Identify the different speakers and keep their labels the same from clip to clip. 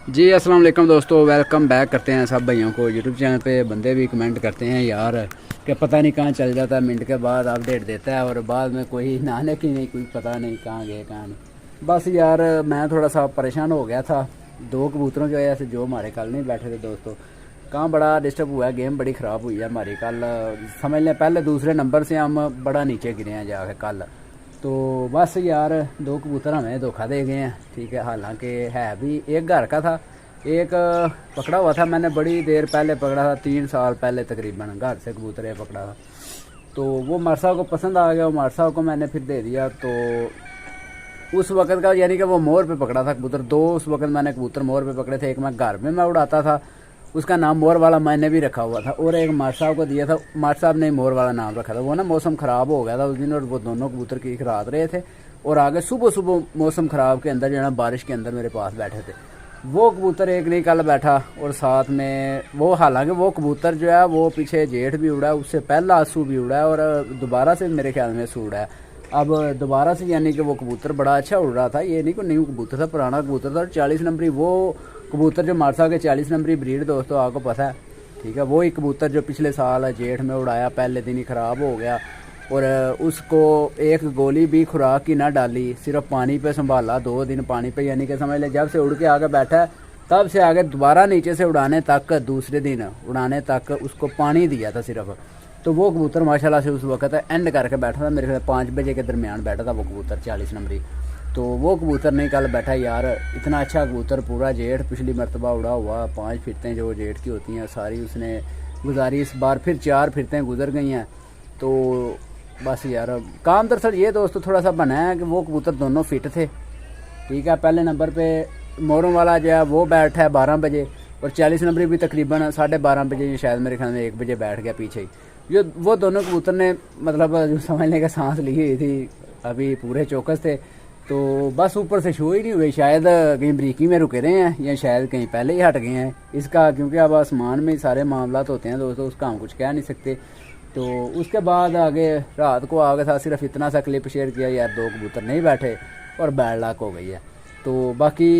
Speaker 1: जी अस्सलाम वालेकुम दोस्तों, वेलकम बैक करते हैं सब भाइयों को यूट्यूब चैनल पे। बंदे भी कमेंट करते हैं यार कि पता नहीं कहाँ चल जाता है, मिनट के बाद अपडेट देता है और बाद में कोई नाने की नहीं, कोई पता नहीं कहाँ गए कहाँ नहीं। बस यार मैं थोड़ा सा परेशान हो गया था दो कबूतरों की वजह से जो हमारे कल नहीं बैठे थे दोस्तों। कहाँ बड़ा डिस्टर्ब हुआ है, गेम बड़ी ख़राब हुई है हमारी कल। समझ लें पहले दूसरे नंबर से हम बड़ा नीचे गिरे हैं जाके कल। तो बस यार दो कबूतर हमें धोखा दे गए हैं, ठीक है। हालांकि है भी एक घर का था, एक पकड़ा हुआ था मैंने बड़ी देर पहले पकड़ा था, 3 साल पहले तकरीबन घर से कबूतर पकड़ा था। तो वो मार साहब को पसंद आ गया, वो मार साहब को मैंने फिर दे दिया। तो उस वक्त का यानी कि वो मोर पे पकड़ा था कबूतर, दो उस वक्त मैंने कबूतर मोर पे पकड़े थे। एक मैं घर में मैं उड़ाता था, उसका नाम मोर वाला मैंने भी रखा हुआ था, और एक मार साहब को दिया था, मार साहब ने मोर वाला नाम रखा था। वो ना मौसम ख़राब हो गया था उस दिन और वो दोनों कबूतर की रात रहे थे और आगे सुबह सुबह मौसम ख़राब के अंदर जो है ना बारिश के अंदर मेरे पास बैठे थे। वो कबूतर एक नहीं कल बैठा और साथ में वो, हालांकि वो कबूतर जो है वो पीछे जेठ भी उड़ा है, उससे पहला आंसू भी उड़ा है और दोबारा से मेरे ख्याल में आंसू उड़ा है। अब दोबारा से यानी कि वो कबूतर बड़ा अच्छा उड़ रहा था, ये नहीं कोई न्यू कबूतर था, पुराना कबूतर था। 40 नंबरी वो कबूतर जो मारसा के 40 नंबरी ब्रीड दोस्तों आपको पता है, ठीक है। वो ही कबूतर जो पिछले साल जेठ में उड़ाया, पहले दिन ही ख़राब हो गया और उसको एक गोली भी खुराक की ना डाली, सिर्फ पानी पे संभाला 2 दिन पानी पे, यानी कि समझ ले जब से उड़ के आगे बैठा है तब से आगे दोबारा नीचे से उड़ाने तक, दूसरे दिन उड़ाने तक उसको पानी दिया था सिर्फ। तो वो कबूतर माशाल्लाह से उस वक्त एंड करके बैठा था, मेरे ख्याल 5 बजे के दरमियान बैठा था वो कबूतर 40 नंबरी। तो वो कबूतर नहीं कल बैठा यार, इतना अच्छा कबूतर पूरा जेठ पिछली मरतबा उड़ा हुआ, 5 फिरतें जो जेठ की होती हैं सारी उसने गुजारी। इस बार फिर 4 फिरतें गुजर गई हैं। तो बस यार काम दरअसल ये दोस्तों थोड़ा सा बना है कि वो कबूतर दोनों फिट थे, ठीक है। पहले नंबर पे मोरों वाला जो है वो बैठा है 12 बजे और 40 नंबर भी तकरीबन 12:30 बजे, शायद मेरे ख्याल में 1 बजे बैठ गया पीछे ही। जो वो दोनों कबूतर ने मतलब जो समझने का सांस ली हुई थी, अभी पूरे चौकस थे। तो बस ऊपर से शो ही नहीं हुए, शायद कहीं बरीकी में रुके रहे हैं या शायद कहीं पहले ही हट गए हैं इसका, क्योंकि अब आसमान में सारे मामलात होते हैं दोस्तों, उसका हम कुछ कह नहीं सकते। तो उसके बाद आगे रात को आगे था सिर्फ इतना सा क्लिप शेयर किया यार, 2 कबूतर नहीं बैठे और बैड लक हो गई है। तो बाकी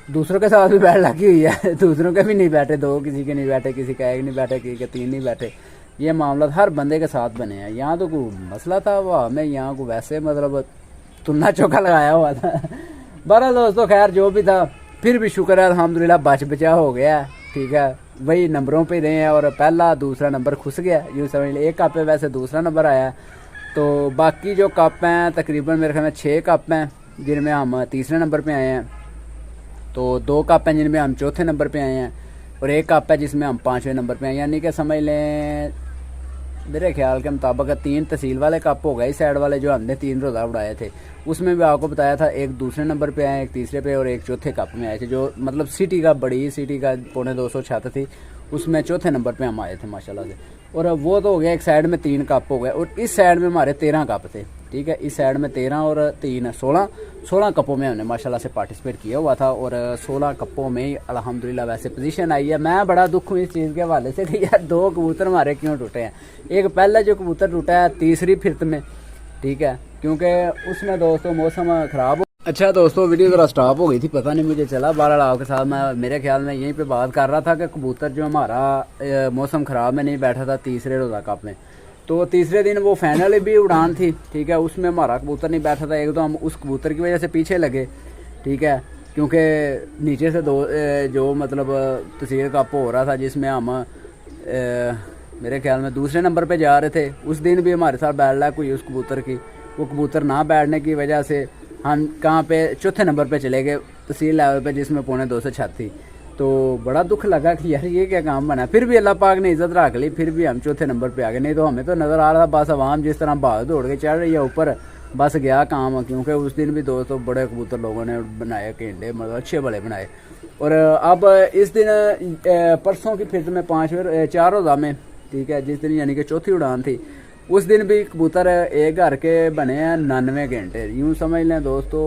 Speaker 1: दूसरों के साथ भी बैड लक ही हुई है, दूसरों के भी नहीं बैठे, 2 किसी के नहीं बैठे, किसी का 1 नहीं बैठे, किसी के 3 नहीं बैठे। ये मामला हर बंदे के साथ बने हैं। यहाँ तो कोई मसला था वह हमें यहाँ को वैसे मतलब तुन्ना चौका लगाया हुआ था। बहरहाल दोस्तों खैर जो भी था, फिर भी शुक्र है अल्हम्दुलिल्लाह बच बचा हो गया, ठीक है। वही नंबरों पे रहे हैं और पहला दूसरा नंबर खुस गया, यूँ समझ लें। एक कप पे वैसे दूसरा नंबर आया। तो बाकी जो कप हैं तकरीबन मेरे ख्याल में 6 कप हैं जिनमें हम तीसरे नंबर पे आए हैं। तो 2 कप हैं जिनमें हम चौथे नंबर पे आए हैं और 1 कप है जिसमें हम 5वें नंबर पे आए, यानी कि समझ लें मेरे ख्याल के मुताबिक 3 तहसील वाले कप हो गए। इस साइड वाले जो हमने 3 रोज़ा उड़ाए थे उसमें भी आपको बताया था, एक दूसरे नंबर पे आए, एक तीसरे पे और एक चौथे कप में आए थे। जो मतलब सिटी का बड़ी सिटी का 250 छत थी, उसमें चौथे नंबर पे हम आए थे माशाल्लाह से। और अब वो तो हो गया, एक साइड में 3 कप हो गए और इस साइड में हमारे 13 कप थे, ठीक है। इस साइड में 13 और 3 16 कपों में हमने माशाल्लाह से पार्टिसिपेट किया हुआ था और 16 कपों में ही अल्हम्दुलिल्लाह वैसे पोजीशन आई है। मैं बड़ा दुख हूँ इस चीज़ के हवाले से कि यार 2 कबूतर हमारे क्यों टूटे हैं। एक पहला जो कबूतर टूटा है तीसरी फिरत में, ठीक है, क्योंकि उसमें दोस्तों मौसम ख़राब। अच्छा दोस्तों वीडियो ज़रा स्टॉप हो गई थी, पता नहीं मुझे चला। बहरहाल आपके साथ मैं मेरे ख्याल में यहीं पे बात कर रहा था कि कबूतर जो हमारा मौसम ख़राब में नहीं बैठा था तीसरे रोज़ा कप में। तो तीसरे दिन वो फाइनल भी उड़ान थी, ठीक है, उसमें हमारा कबूतर नहीं बैठा था। एक तो हम उस कबूतर की वजह से पीछे लगे, ठीक है, क्योंकि नीचे से जो मतलब तहसील कप हो रहा था जिसमें हम मेरे ख्याल में दूसरे नंबर पे जा रहे थे। उस दिन भी हमारे साथ बैड लक हुई उस कबूतर की, वो कबूतर ना बैठने की वजह से हम कहाँ पे चौथे नंबर पे चले गए तहसील लेवल पे जिसमें 250 छत थी। तो बड़ा दुख लगा कि यार ये क्या काम बना। फिर भी अल्लाह पाक ने इज्जत रख ली, फिर भी हम चौथे नंबर पे आ गए। नहीं तो हमें तो नज़र आ रहा था बस आवाम जिस तरह भाग दौड़ के चढ़ रही है ऊपर, बस गया काम। क्योंकि उस दिन भी दोस्तों बड़े कबूतर लोगों ने बनाए, केंडे मतलब अच्छे बड़े बनाए। और अब इस दिन परसों की फिर में 4 रोज़ा में, ठीक है, जिस दिन यानी कि चौथी उड़ान थी, उस दिन भी कबूतर एक घर के बने हैं 99 घंटे। यूँ समझ लें दोस्तों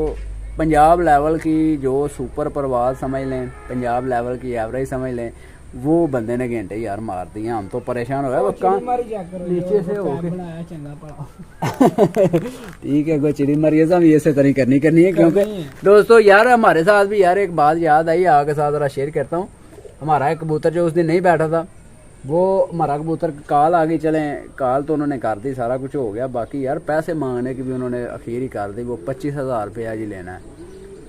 Speaker 1: पंजाब लेवल की जो सुपर परवाज समझ लें, पंजाब लेवल की एवरेज समझ लें, वो बंदे ने घंटे यार मार दिए, हम तो परेशान हो गए वो नीचे से हो गए। ठीक है, कोई चिड़ी मरी है ये से तरी करनी है क्योंकि दोस्तों यार हमारे साथ भी यार एक बात याद आई, आपके साथ जरा शेयर करता हूँ। हमारा एक कबूतर जो उस दिन नहीं बैठा था, वो हमारा कबूतर कॉल आ गई, चले कॉल तो उन्होंने कर दी, सारा कुछ हो गया, बाकी यार पैसे मांगने की भी उन्होंने आखिर ही कर दी। वो 25,000 रुपया जी लेना है,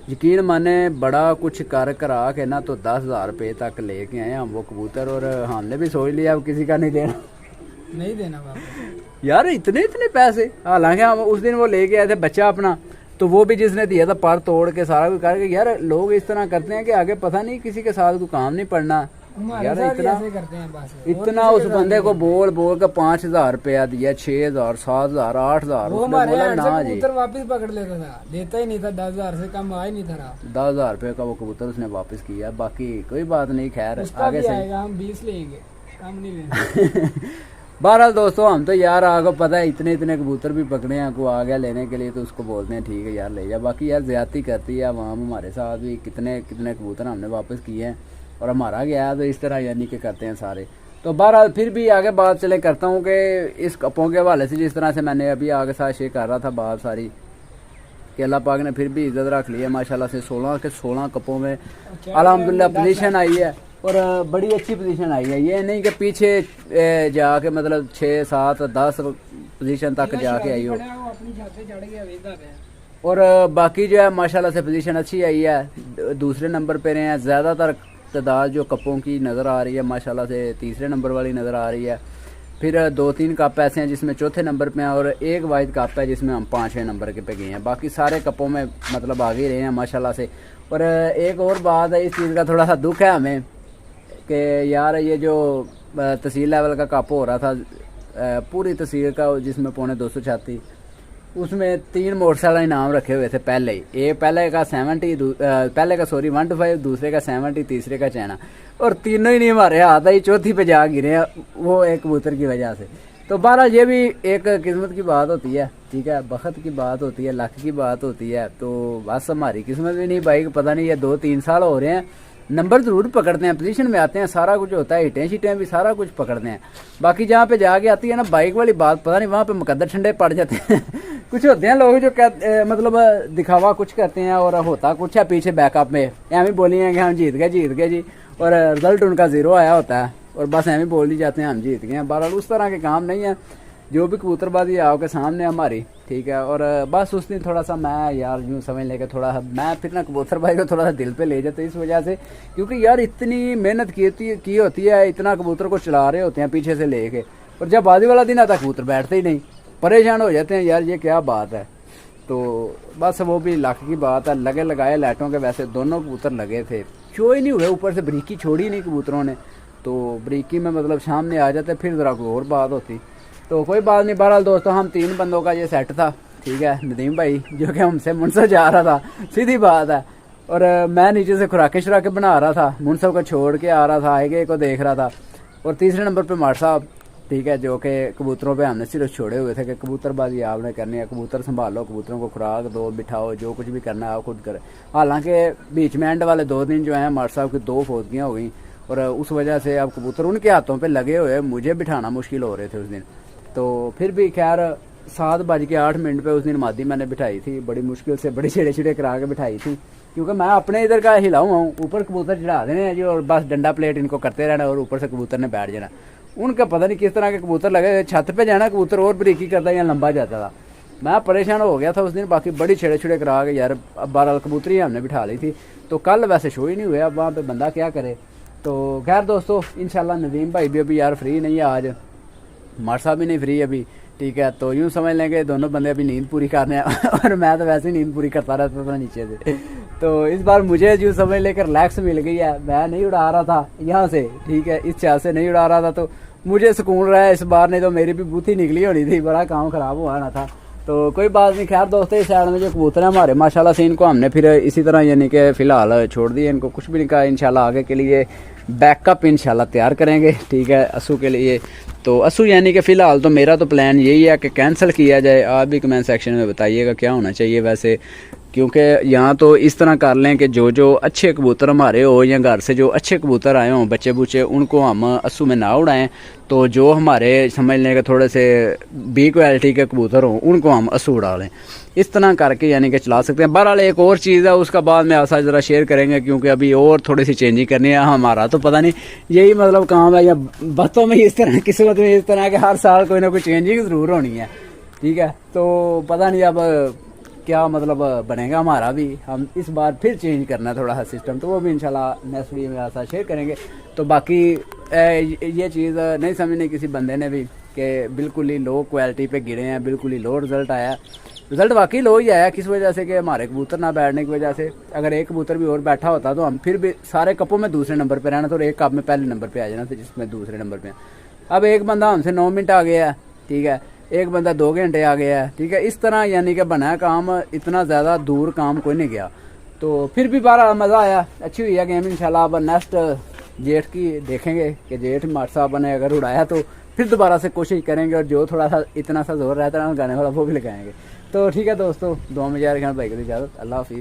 Speaker 1: यकीन माने बड़ा कुछ कर करा के ना तो 10,000 रुपये तक लेके आए हम वो कबूतर, और हमने भी सोच लिया अब किसी का नहीं देना यार इतने पैसे। हालांकि हम उस दिन वो लेके आए थे बच्चा अपना, तो वो भी जिसने दिया था पर तोड़ के सारा कुछ करके। यार लोग इस तरह करते हैं कि आगे पता नहीं किसी के साथ कोई काम नहीं पड़ना यार। इतना उस बंदे को बोल के 5,000 रुपया दिया, 6,000, 7,000, 8,000
Speaker 2: ना जी वापस पकड़ लेता था, देता ही नहीं था, 10,000 से कम आ ही नहीं था।
Speaker 1: 10,000 रुपये का वो कबूतर उसने वापस किया। बाकी कोई बात नहीं, खैर आगे से
Speaker 2: हम 20 लेंगे, कम नहीं लेंगे।
Speaker 1: बहरहाल दोस्तों हम तो यार आपको पता है इतने कबूतर भी पकड़े हैं, को आ गया लेने के लिए तो उसको बोलते हैं ठीक है यार ले जा। बाकी यार ज्यादती करती है आवाम हमारे साथ भी, कितने कबूतर हमने वापस किए हैं और हमारा गया है, तो इस तरह यानी कि करते हैं सारे। तो बहरहाल फिर भी आगे बात चले करता हूँ कि इस कपों के हवाले से जिस तरह से मैंने अभी आगे साथ शेयर कर रहा था बात सारी, कि अल्लाह पाक ने फिर भी इज्जत रख ली है माशाल्लाह से। 16 के 16 कपों में अल्हम्दुलिल्लाह पोजीशन आई है, और बड़ी अच्छी पोजीशन आई है। ये नहीं कि पीछे जाके मतलब 6, 7, 10 पोजीशन तक जाके आई हो, और बाकी जो है माशाल्लाह से पोजीशन अच्छी आई है। दूसरे नंबर पे रहे हैं, ज़्यादातर तादाद जो कपों की नज़र आ रही है माशाल्लाह से तीसरे नंबर वाली नज़र आ रही है। फिर 2-3 कप ऐसे हैं जिसमें चौथे नंबर पे हैं, और एक वाइड कप है जिसमें हम 5वें नंबर के पे गए हैं। बाकी सारे कपों में मतलब आगे रहे हैं माशाल्लाह से। और एक और बात है, इस चीज़ का थोड़ा सा दुख है हमें कि यार ये जो तहसील लेवल का कप हो रहा था पूरी तहसील का, जिसमें 236, उसमें 3 मोटरसाइकिल इनाम रखे हुए थे पहले ही। पहले का 125, दूसरे का 70, तीसरे का चाइना, और तीनों ही नहीं हमारे हाथ आई, चौथी पे जा गिरे वो एक कबूतर की वजह से। तो बहरहाल ये भी एक किस्मत की बात होती है, ठीक है, बखत की बात होती है, लक की बात होती है। तो बस हमारी किस्मत भी नहीं भाई, पता नहीं ये 2-3 साल हो रहे हैं, नंबर ज़रूर पकड़ते हैं, पोजीशन में आते हैं, सारा कुछ होता है, हिटें शीटें भी सारा कुछ पकड़ते हैं। बाकी जहाँ पे जाके आती है ना बाइक वाली बात, पता नहीं वहाँ पे मुकद्दर ठंडे पड़ जाते हैं। कुछ होते हैं लोग जो मतलब दिखावा कुछ करते हैं और होता कुछ है पीछे बैकअप में, एवं बोली हैं कि हम जीत गए जी, और रिजल्ट उनका 0 आया होता है, और बस एवं बोल ही जाते हैं हम जीत गए हैं। बहरहाल उस तरह के काम नहीं है, जो भी कबूतरबाजी आपके सामने हमारी, ठीक है। और बस उस दिन थोड़ा सा मैं यार यूँ समझ लेकर थोड़ा मैं फिर ना कबूतरबाजी को थोड़ा सा दिल पे ले जाते इस वजह से, क्योंकि यार इतनी मेहनत की होती है, इतना कबूतर को चला रहे होते हैं पीछे से लेके, और जब बाजी वाला दिन आता कबूतर बैठते ही नहीं, परेशान हो जाते हैं यार ये क्या बात है। तो बस वो भी लाख की बात है, लगे लगाए लाइटों के, वैसे दोनों कबूतर लगे थे, शो ही नहीं हुए, ऊपर से ब्रीकी छोड़ी नहीं कबूतरों ने, तो ब्रीकी में मतलब सामने आ जाते फिर ज़रा कोई और बात होती। तो कोई बात नहीं। बहरहाल दोस्तों हम 3 बंदों का ये सेट था, ठीक है, नदीम भाई जो कि हमसे मुनसब जा रहा था, सीधी बात है, और मैं नीचे से खुराकें बना रहा था, मुनसब को छोड़ के आ रहा था, आगे को देख रहा था, और तीसरे नंबर पे मार साहब, ठीक है, जो कि कबूतरों पे हमने सिर्फ छोड़े हुए थे कि कबूतरबाजी आपने करनी है, कबूतर संभालो, कबूतरों को खुराक दो, बिठाओ, जो कुछ भी करना है आप खुद करें। हालांकि बीच में एंड वाले 2 दिन जो हैं मार साहब की 2 फौतगियाँ हो गई, और उस वजह से अब कबूतर उनके हाथों पे लगे हुए, मुझे बिठाना मुश्किल हो रहे थे उस दिन। तो फिर भी खैर 7:08 पे उस दिन मादी मैंने बिठाई थी, बड़ी मुश्किल से बड़ी छिड़े करा के बिठाई थी, क्योंकि मैं अपने इधर का हिलाऊँ हूँ, ऊपर कबूतर चढ़ा देने हैं जी, और बस डंडा प्लेट इनको करते रहना, और ऊपर से कबूतर ने बैठ जाना। उनका पता नहीं किस तरह के कबूतर लगे, छत पे जाना कबूतर और बरीकी करता या लंबा जाता था, मैं परेशान हो गया था उस दिन। बाकी बड़ी छिड़े करा के यार अब 12 कबूतरी हमने बिठा ली थी, तो कल वैसे शो ही नहीं हुआ, अब वहाँ पे बंदा क्या करे। तो खैर दोस्तों इंशाल्लाह नदीम भाई भी अभी यार फ्री नहीं है आज, मार साहब भी नहीं फ्री अभी, ठीक है। तो यूँ समझ लेंगे दोनों बंदे अभी नींद पूरी करने हैं, और मैं तो वैसे ही नींद पूरी करता रहता था नीचे से। तो इस बार मुझे यूँ समझ लेकर रिलैक्स मिल गई है, मैं नहीं उड़ा रहा था यहाँ से, ठीक है, इस चाल से नहीं उड़ा रहा था, तो मुझे सुकून रहा है इस बार, नहीं तो मेरी भी बूथी निकली होनी थी, बड़ा काम ख़राब हुआ ना था। तो कोई बात नहीं। खैर दोस्तों इस साइड में जो कबूतर है हमारे माशाल्लाह से, इनको हमने फिर इसी तरह यानी कि फ़िलहाल छोड़ दिए, इनको कुछ भी नहीं कहा, इंशाल्लाह आगे के लिए बैकअप इंशाल्लाह तैयार करेंगे, ठीक है, असू के लिए। तो असू यानी कि फ़िलहाल तो मेरा तो प्लान यही है कि कैंसिल किया जाए, आप भी कमेंट सेक्शन में बताइएगा क्या होना चाहिए। वैसे क्योंकि यहाँ तो इस तरह कर लें कि जो जो अच्छे कबूतर हमारे हो या घर से जो अच्छे कबूतर आए हों बच्चे बुच्चे, उनको हम अस्सू में ना उड़ाएं। तो जो हमारे समझ लें कि थोड़े से बी क्वालिटी के कबूतर हों उनको हम अस्सू उड़ा लें। इस तरह करके यानी कि चला सकते हैं। बहरहाल एक और चीज़ है, उसका बाद में आपसे ज़रा शेयर करेंगे, क्योंकि अभी और थोड़ी सी चेंजिंग करनी है। हमारा तो पता नहीं यही मतलब काम है या बातों में इस तरह किस्मत में इस तरह के हर साल कोई ना कोई चेंजिंग ज़रूर होनी है। ठीक है, तो पता नहीं अब क्या मतलब बनेगा हमारा भी। हम इस बार फिर चेंज करना है थोड़ा सा सिस्टम, तो वो भी इंशाल्लाह नेक्स्ट वीडियो में आपके साथ शेयर करेंगे। तो बाकी ये चीज़ नहीं समझनी किसी बंदे ने भी कि बिल्कुल ही लो क्वालिटी पे गिरे हैं, बिल्कुल ही लो रिज़ल्ट आया। रिज़ल्ट वाकई लो ही आया, किस वजह से कि हमारे कबूतर ना बैठने की वजह से। अगर एक कबूतर भी और बैठा होता तो हम फिर भी सारे कपों में दूसरे नंबर पे रहना था और एक कप में पहले नंबर पे आ जाना था जिसमें दूसरे नंबर पे। अब एक बंदा हमसे 9 मिनट आ गया है, ठीक है, एक बंदा 2 घंटे आ गया है, ठीक है। इस तरह यानी कि बना काम, इतना ज़्यादा दूर काम कोई नहीं गया। तो फिर भी बारह मज़ा आया, अच्छी हुई है गेम। इंशाल्लाह अब नेक्स्ट जेठ की देखेंगे कि जेठ मार साहब ने अगर उड़ाया तो फिर दोबारा से कोशिश करेंगे, और जो थोड़ा सा इतना सा जोर रहता है ना गाने वाला वो भी लगाएंगे। तो ठीक है दोस्तों, दुआ में यार भाई को इजाज़त, अल्लाह हाफिज़।